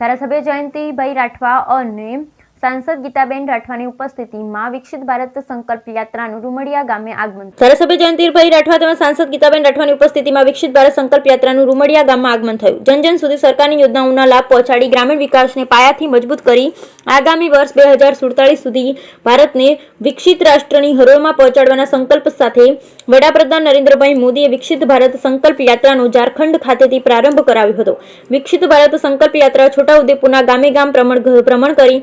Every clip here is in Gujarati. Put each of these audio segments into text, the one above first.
ધારાસભ્ય જયંતિભાઈ રાઠવા અને सांसद गीताबेन राठवानी उपस्थितिमां विकसित भारत संकल्प यात्राનું રૂમડિયા ગામે આગમન. ધારાસભ્ય જયંતિભાઈ રાઠવા તેમજ સાંસદ ગીતાબેન રાઠવાની ઉપસ્થિતિમાં વિકસિત ભારત સંકલ્પ યાત્રાનું રૂમડિયા ગામમાં આગમન થયું. જન સુધી સરકારની યોજનાઓના લાભ પહોંચાડી ગ્રામીણ વિકાસને પાયાથી મજબૂત કરી આગામી વર્ષ 2047 સુધી ભારતને વિકસિત રાષ્ટ્રની હરોળમાં પહોંચાડવાના સંકલ્પ સાથે વડાપ્રધાન નરેન્દ્રભાઈ મોદીએ વિકસિત ભારત સંકલ્પ યાત્રાનો ઝારખંડ ખાતેથી પ્રારંભ કરાવ્યો હતો. વિકસિત ભારત સંકલ્પ યાત્રા છોટાઉદેપુરના ગામે ગામ ભ્રમણ કરી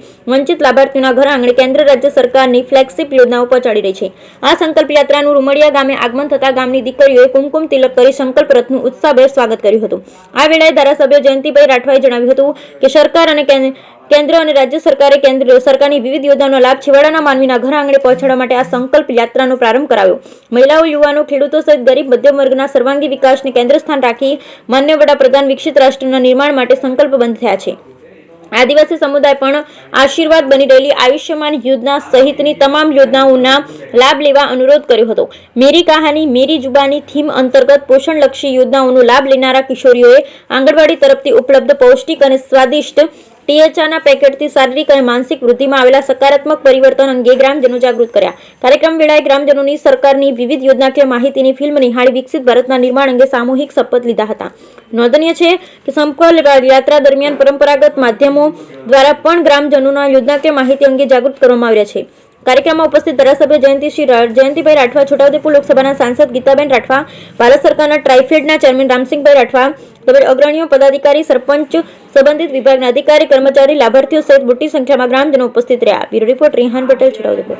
વંચિત લાભાર્થીઓના ઘર આંગણે કેન્દ્ર રાજ્ય સરકારની ફ્લેગશિપ યોજનાઓ પહોંચાડી રહી છે. આ સંકલ્પ યાત્રાનું રૂમડિયા ગામે આગમન થતા ગામની દીકરીઓએ કુમકુમ તિલક કરી સંકલ્પ રથનું ઉત્સાહભેર સ્વાગત કર્યું હતું. આ વેળાએ ધારાસભ્ય જયંતિભાઈ રાઠવાએ જણાવ્યું હતું કે સરકાર અને કેન્દ્ર અને રાજ્ય સરકારે કેન્દ્ર સરકારની વિવિધ યોજનાઓનો લાભ છેવાડાના માનવીના ઘર આંગણે પહોંચાડવા માટે આ સંકલ્પ યાત્રાનો પ્રારંભ કરાવ્યો. મહિલાઓ, યુવાનો, ખેડૂતો સહિત ગરીબ મધ્યમ વર્ગના સર્વાંગી વિકાસને કેન્દ્ર સ્થાન રાખી માન્ય વડાપ્રધાન વિકસિત રાષ્ટ્રના નિર્માણ માટે સંકલ્પબદ્ધ થયા છે. આદિવાસી સમુદાય પણ આશીર્વાદ બની રહેલી આયુષ્યમાન યોજના સહિતની તમામ યોજનાઓના લાભ લેવા અનુરોધ કર્યો હતો. મેરી કહાની મેરી જુબાની થીમ અંતર્ગત પોષણલક્ષી યોજનાઓનો લાભ લેનારા કિશોરીઓએ આંગણવાડી તરફથી ઉપલબ્ધ પૌષ્ટિક અને સ્વાદિષ્ટ ટીએચઆના પેકેટથી શારીરિક અને માનસિક વૃદ્ધિમાં આવેલા સકારાત્મક પરિવર્તન અંગે ગ્રામજનો જાગૃત કર્યા. કાર્યક્રમ વેળાએ ગ્રામજનોની સરકારની વિવિધ યોજનાકીય માહિતીની ફિલ્મ નિહાળી વિકસિત ભારતના નિર્માણ અંગે સામૂહિક શપથ લીધા હતા. નોંધનીય છે કે સંકલ્પ યાત્રા દરમિયાન પરંપરાગત માધ્યમો દ્વારા પણ ગ્રામજનોના યોજનાકીય માહિતી અંગે જાગૃત કરવામાં આવ્યા છે. કાર્યક્રમમાં ઉપસ્થિત ધારાસભ્ય જયંતિભાઈ રાઠવા, છોટાઉદેપુર લોકસભાના સાંસદ ગીતાબેન રાઠવા, ભારત સરકારના ટ્રાઇફેડના ચેરમેન રામસિંહભાઈ રાઠવા તેમજ અગ્રણીઓ, પદાધિકારી, સરપંચ, સંબંધિત વિભાગના અધિકારી, કર્મચારી, લાભાર્થીઓ સહિત મોટી સંખ્યામાં ગ્રામજનો ઉપસ્થિત રહ્યા. Bureau report, Rehan Patel, Chhota Udepur.